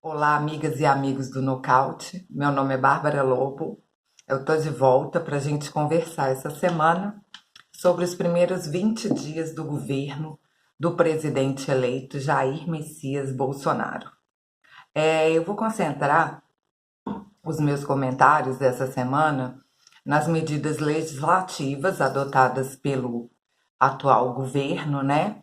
Olá, amigas e amigos do Nocaute. Meu nome é Bárbara Lobo. Eu estou de volta para a gente conversar essa semana sobre os primeiros 20 dias do governo do presidente eleito Jair Messias Bolsonaro. Eu vou concentrar os meus comentários dessa semana nas medidas legislativas adotadas pelo atual governo, né?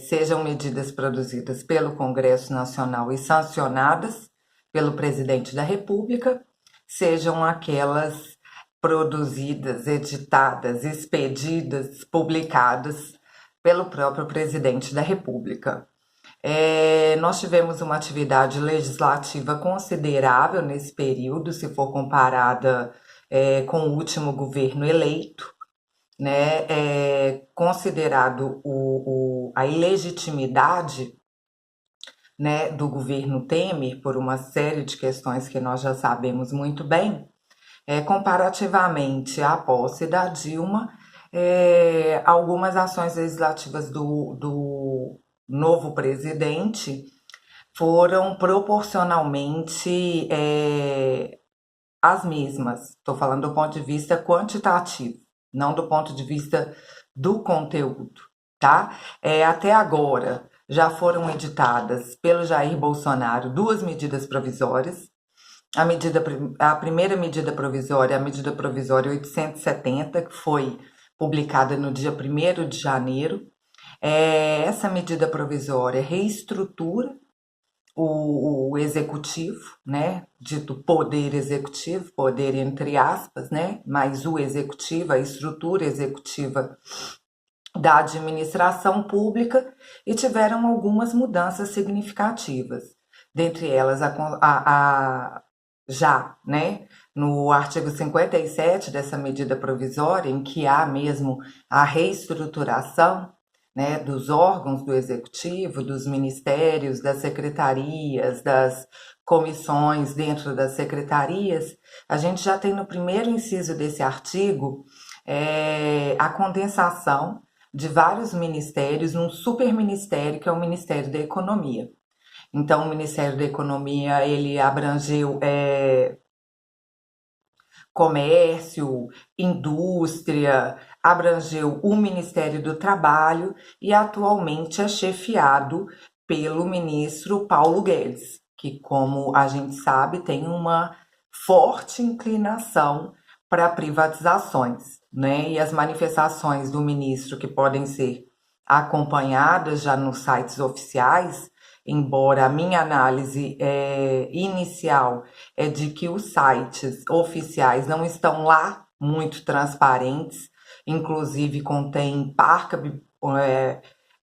Sejam medidas produzidas pelo Congresso Nacional e sancionadas pelo presidente da República, sejam aquelas produzidas, editadas, expedidas, publicadas pelo próprio presidente da República. Nós tivemos uma atividade legislativa considerável nesse período, se for comparada com o último governo eleito, né? Considerado a ilegitimidade, né, do governo Temer, por uma série de questões que nós já sabemos muito bem, comparativamente à posse da Dilma, algumas ações legislativas do novo presidente foram proporcionalmente as mesmas. Estou falando do ponto de vista quantitativo, não do ponto de vista do conteúdo, tá? Até agora já foram editadas pelo Jair Bolsonaro 2 medidas provisórias. A primeira medida provisória, a medida provisória 870, que foi publicada no dia 1º de janeiro. Essa medida provisória reestrutura o executivo, né, dito poder executivo, poder entre aspas, né, mas o executivo, a estrutura executiva da administração pública, e tiveram algumas mudanças significativas, dentre elas já, né, no artigo 57 dessa medida provisória, em que há mesmo a reestruturação, né, dos órgãos do executivo, dos ministérios, das secretarias, das comissões dentro das secretarias, a gente já tem no primeiro inciso desse artigo a condensação de vários ministérios num superministério, que é o Ministério da Economia. Então, o Ministério da Economia, ele abrangeu comércio, indústria, abrangeu o Ministério do Trabalho e atualmente é chefiado pelo ministro Paulo Guedes, que, como a gente sabe, tem uma forte inclinação para privatizações, né? E as manifestações do ministro, que podem ser acompanhadas já nos sites oficiais, embora a minha análise inicial é de que os sites oficiais não estão lá muito transparentes, inclusive contém parca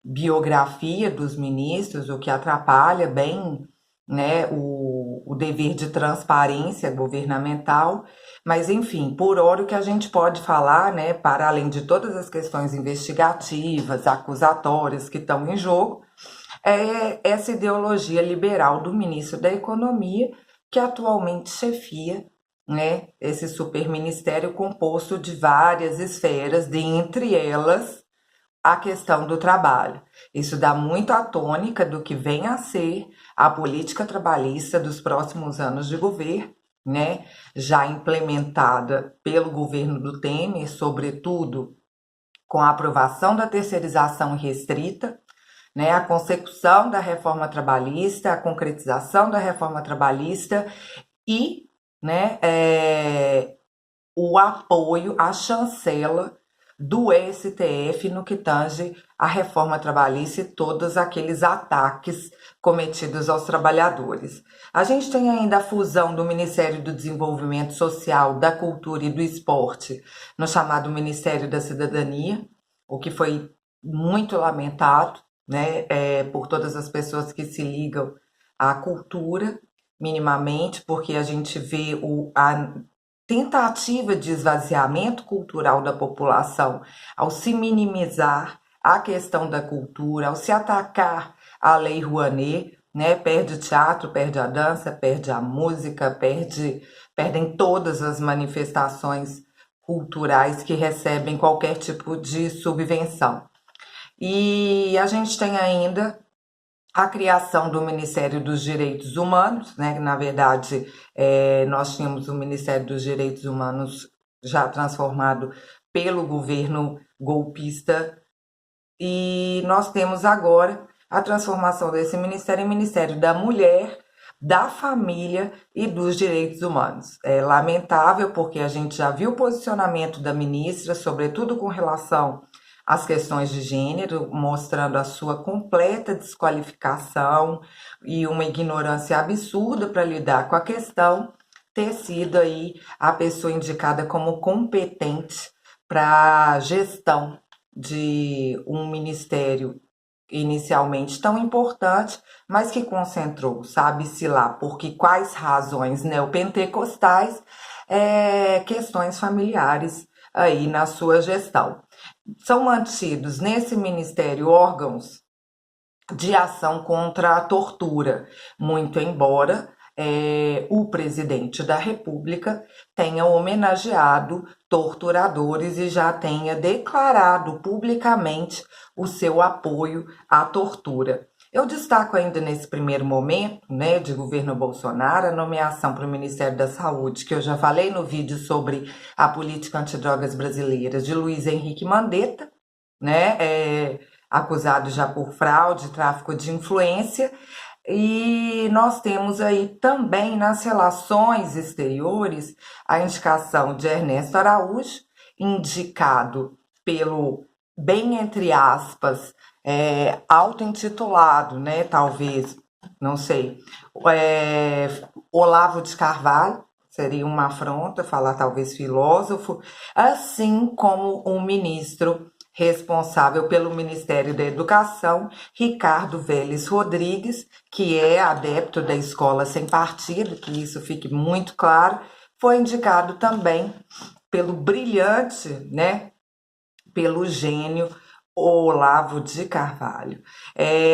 biografia dos ministros, o que atrapalha bem, né, o dever de transparência governamental. Mas, enfim, por hora o que a gente pode falar, né, para além de todas as questões investigativas, acusatórias que estão em jogo, é essa ideologia liberal do ministro da Economia, que atualmente chefia, né, esse superministério composto de várias esferas, dentre elas a questão do trabalho. Isso dá muito a tônica do que vem a ser a política trabalhista dos próximos anos de governo, né, já implementada pelo governo do Temer, sobretudo com a aprovação da terceirização restrita, né, a consecução da reforma trabalhista, a concretização da reforma trabalhista e, né, o apoio, a chancela do STF no que tange a reforma trabalhista e todos aqueles ataques cometidos aos trabalhadores. A gente tem ainda a fusão do Ministério do Desenvolvimento Social, da Cultura e do Esporte no chamado Ministério da Cidadania, o que foi muito lamentado, né, por todas as pessoas que se ligam à cultura, minimamente, porque a gente vê a tentativa de esvaziamento cultural da população ao se minimizar a questão da cultura, ao se atacar a Lei Rouanet, né, perde o teatro, perde a dança, perde a música, perdem todas as manifestações culturais que recebem qualquer tipo de subvenção. E a gente tem ainda a criação do Ministério dos Direitos Humanos, né? Na verdade, nós tínhamos o Ministério dos Direitos Humanos já transformado pelo governo golpista, e nós temos agora a transformação desse ministério em Ministério da Mulher, da Família e dos Direitos Humanos. É lamentável porque a gente já viu o posicionamento da ministra, sobretudo com relação às questões de gênero, mostrando a sua completa desqualificação e uma ignorância absurda para lidar com a questão, ter sido aí a pessoa indicada como competente para a gestão de um ministério inicialmente tão importante, mas que concentrou, sabe-se lá por que quais razões neopentecostais, questões familiares aí na sua gestão. São mantidos nesse ministério órgãos de ação contra a tortura, muito embora o presidente da República tenha homenageado torturadores e já tenha declarado publicamente o seu apoio à tortura. Eu destaco ainda nesse primeiro momento, né, de governo Bolsonaro, a nomeação para o Ministério da Saúde, que eu já falei no vídeo sobre a política antidrogas brasileira, de Luiz Henrique Mandetta, né, acusado já por fraude, tráfico de influência. E nós temos aí também nas relações exteriores a indicação de Ernesto Araújo, indicado pelo, bem entre aspas, auto-intitulado, né? Talvez, não sei, Olavo de Carvalho, seria uma afronta falar talvez filósofo, assim como um ministro responsável pelo Ministério da Educação, Ricardo Vélez Rodrigues, que é adepto da escola sem partido, que isso fique muito claro, foi indicado também pelo brilhante, né, pelo gênio Olavo de Carvalho.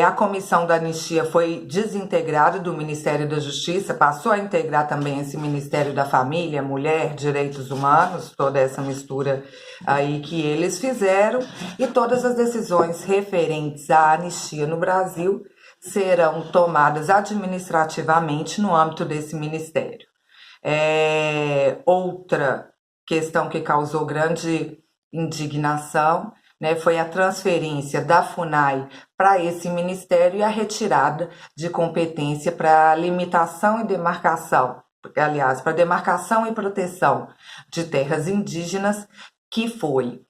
A comissão da anistia foi desintegrada do Ministério da Justiça, passou a integrar também esse Ministério da Família, Mulher, Direitos Humanos, toda essa mistura aí que eles fizeram, e todas as decisões referentes à anistia no Brasil serão tomadas administrativamente no âmbito desse ministério. Outra questão que causou grande indignação, né, foi a transferência da FUNAI para esse ministério e a retirada de competência para limitação e demarcação, aliás, para demarcação e proteção de terras indígenas, que foi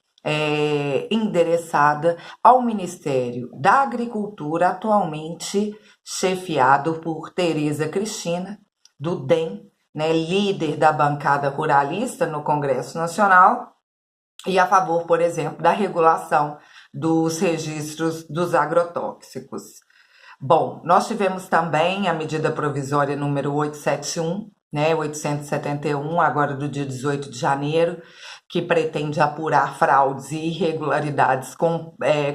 endereçada ao Ministério da Agricultura, atualmente chefiado por Tereza Cristina, do DEM, né, líder da bancada ruralista no Congresso Nacional, e a favor, por exemplo, da regulação dos registros dos agrotóxicos. Bom, nós tivemos também a medida provisória número 871, né, 871, agora do dia 18 de janeiro, que pretende apurar fraudes e irregularidades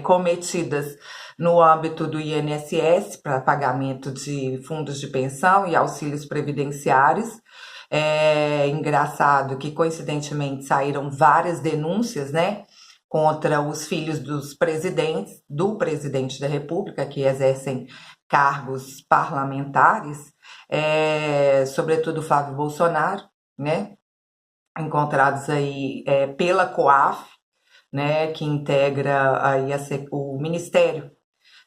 cometidas no âmbito do INSS para pagamento de fundos de pensão e auxílios previdenciários. É engraçado que, coincidentemente, saíram várias denúncias, né, contra os filhos dos presidentes, do presidente da República, que exercem cargos parlamentares, sobretudo Flávio Bolsonaro, né, encontrados aí pela COAF, né, que integra aí o Ministério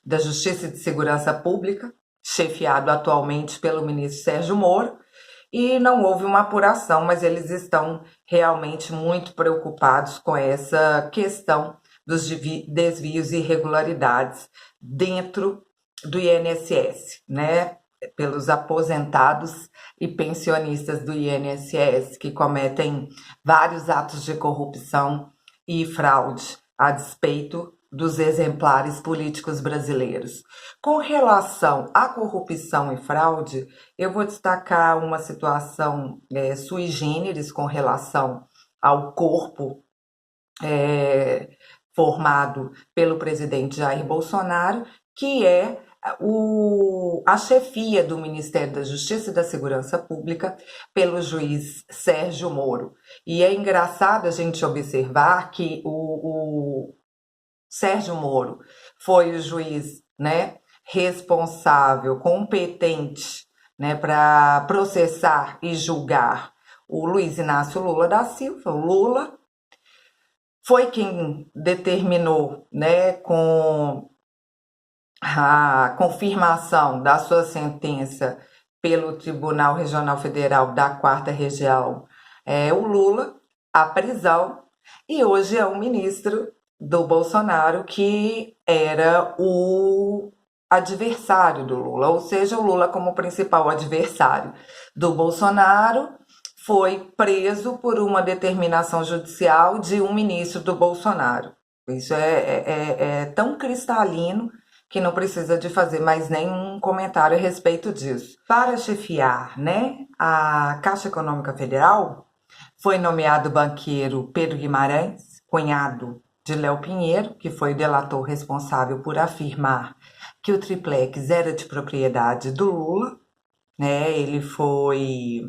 da Justiça e de Segurança Pública, chefiado atualmente pelo ministro Sérgio Moro, e não houve uma apuração, mas eles estão realmente muito preocupados com essa questão dos desvios e irregularidades dentro do INSS, né? Pelos aposentados e pensionistas do INSS, que cometem vários atos de corrupção e fraude a despeito dos exemplares políticos brasileiros. Com relação à corrupção e fraude, eu vou destacar uma situação sui generis com relação ao corpo formado pelo presidente Jair Bolsonaro, que é a chefia do Ministério da Justiça e da Segurança Pública pelo juiz Sérgio Moro. E é engraçado a gente observar que o Sérgio Moro foi o juiz, né, responsável, competente, né, para processar e julgar o Luiz Inácio Lula da Silva, o Lula, foi quem determinou, né, com a confirmação da sua sentença pelo Tribunal Regional Federal da Quarta Região, o Lula, a prisão, e hoje é o ministro do Bolsonaro, que era o adversário do Lula, ou seja, o Lula como principal adversário do Bolsonaro foi preso por uma determinação judicial de um ministro do Bolsonaro. Isso é tão cristalino que não precisa de fazer mais nenhum comentário a respeito disso. Para chefiar, né, a Caixa Econômica Federal, foi nomeado o banqueiro Pedro Guimarães, cunhado de Léo Pinheiro, que foi o delator responsável por afirmar que o triplex era de propriedade do Lula, né? Ele foi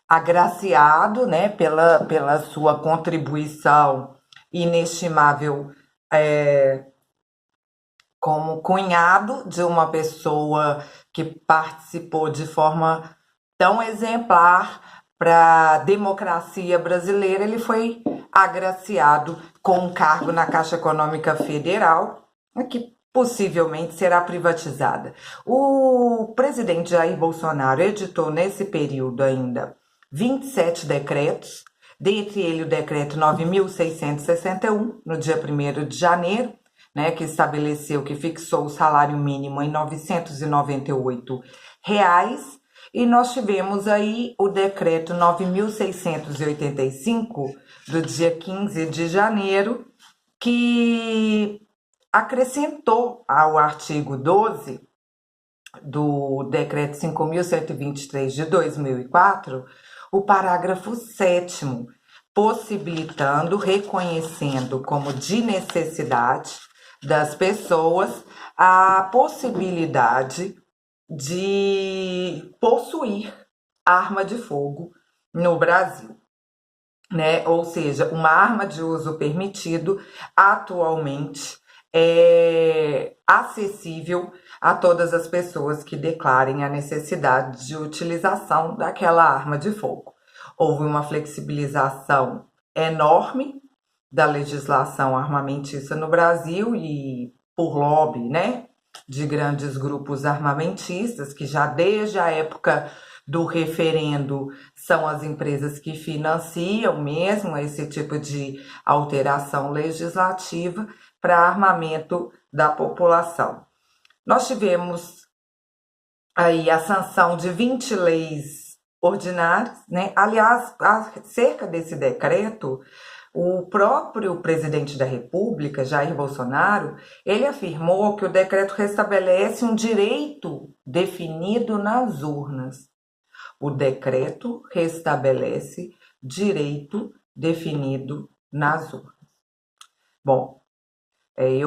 agraciado, né, pela sua contribuição inestimável como cunhado de uma pessoa que participou de forma tão exemplar para a democracia brasileira. Ele foi agraciado com um cargo na Caixa Econômica Federal, que possivelmente será privatizada. O presidente Jair Bolsonaro editou nesse período ainda 27 decretos, dentre eles o decreto 9.661, no dia 1º de janeiro, né, que estabeleceu, que fixou o salário mínimo em R$ 998, e nós tivemos aí o decreto 9.685, do dia 15 de janeiro, que acrescentou ao artigo 12 do decreto 5.123 de 2004, o parágrafo 7º, possibilitando, reconhecendo como de necessidade das pessoas a possibilidade de possuir arma de fogo no Brasil, né? Ou seja, uma arma de uso permitido atualmente é acessível a todas as pessoas que declarem a necessidade de utilização daquela arma de fogo. Houve uma flexibilização enorme da legislação armamentista no Brasil e por lobby, né, de grandes grupos armamentistas, que já desde a época do referendo são as empresas que financiam mesmo esse tipo de alteração legislativa para armamento da população. Nós tivemos aí a sanção de 20 leis ordinárias, né? Aliás, acerca desse decreto, o próprio presidente da República, Jair Bolsonaro, ele afirmou que o decreto restabelece um direito definido nas urnas. O decreto restabelece direito definido nas urnas. Bom,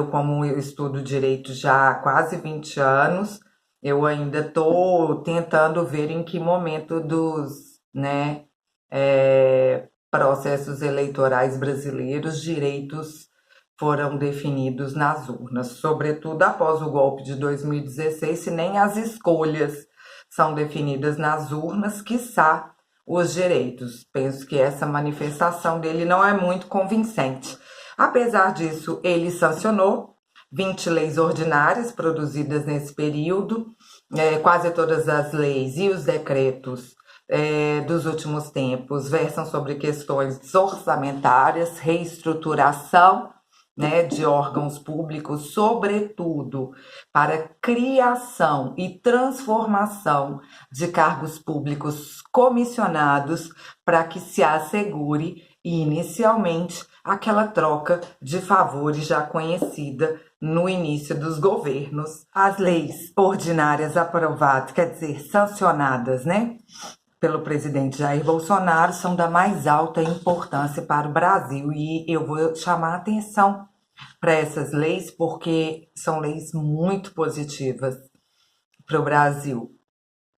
como eu estudo direito já há quase 20 anos, eu ainda estou tentando ver em que momento dos, né, processos eleitorais brasileiros direitos foram definidos nas urnas, sobretudo após o golpe de 2016, se nem as escolhas são definidas nas urnas, quiçá os direitos. Penso que essa manifestação dele não é muito convincente. Apesar disso, ele sancionou 20 leis ordinárias produzidas nesse período, quase todas as leis e os decretos dos últimos tempos versam sobre questões orçamentárias, reestruturação, né, de órgãos públicos, sobretudo para criação e transformação de cargos públicos comissionados para que se assegure inicialmente aquela troca de favores já conhecida no início dos governos. As leis ordinárias aprovadas, quer dizer, sancionadas, né, pelo presidente Jair Bolsonaro, são da mais alta importância para o Brasil, e eu vou chamar a atenção para essas leis porque são leis muito positivas para o Brasil.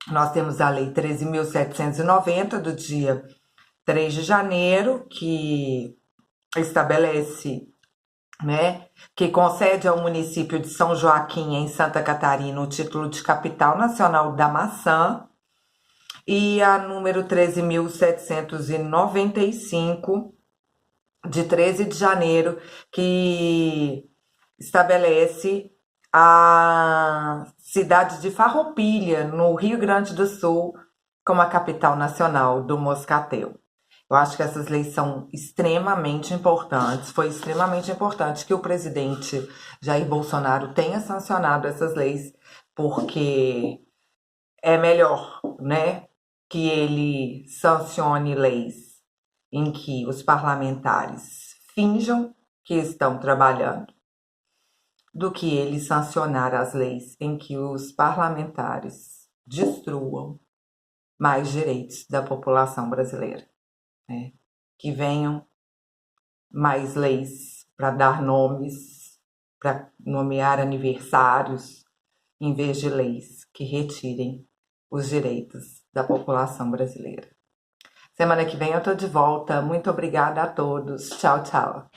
Nós temos a Lei 13.790, do dia 3 de janeiro, que estabelece né, que concede ao município de São Joaquim, em Santa Catarina, o título de capital nacional da maçã, e a número 13.795, de 13 de janeiro, que estabelece a cidade de Farroupilha, no Rio Grande do Sul, como a capital nacional do moscatel. Eu acho que essas leis são extremamente importantes. Foi extremamente importante que o presidente Jair Bolsonaro tenha sancionado essas leis, porque é melhor, né, que ele sancione leis em que os parlamentares finjam que estão trabalhando, do que ele sancionar as leis em que os parlamentares destruam mais direitos da população brasileira, né? Que venham mais leis para dar nomes, para nomear aniversários, em vez de leis que retirem os direitos da população brasileira. Semana que vem eu tô de volta. Muito obrigada a todos. Tchau, tchau.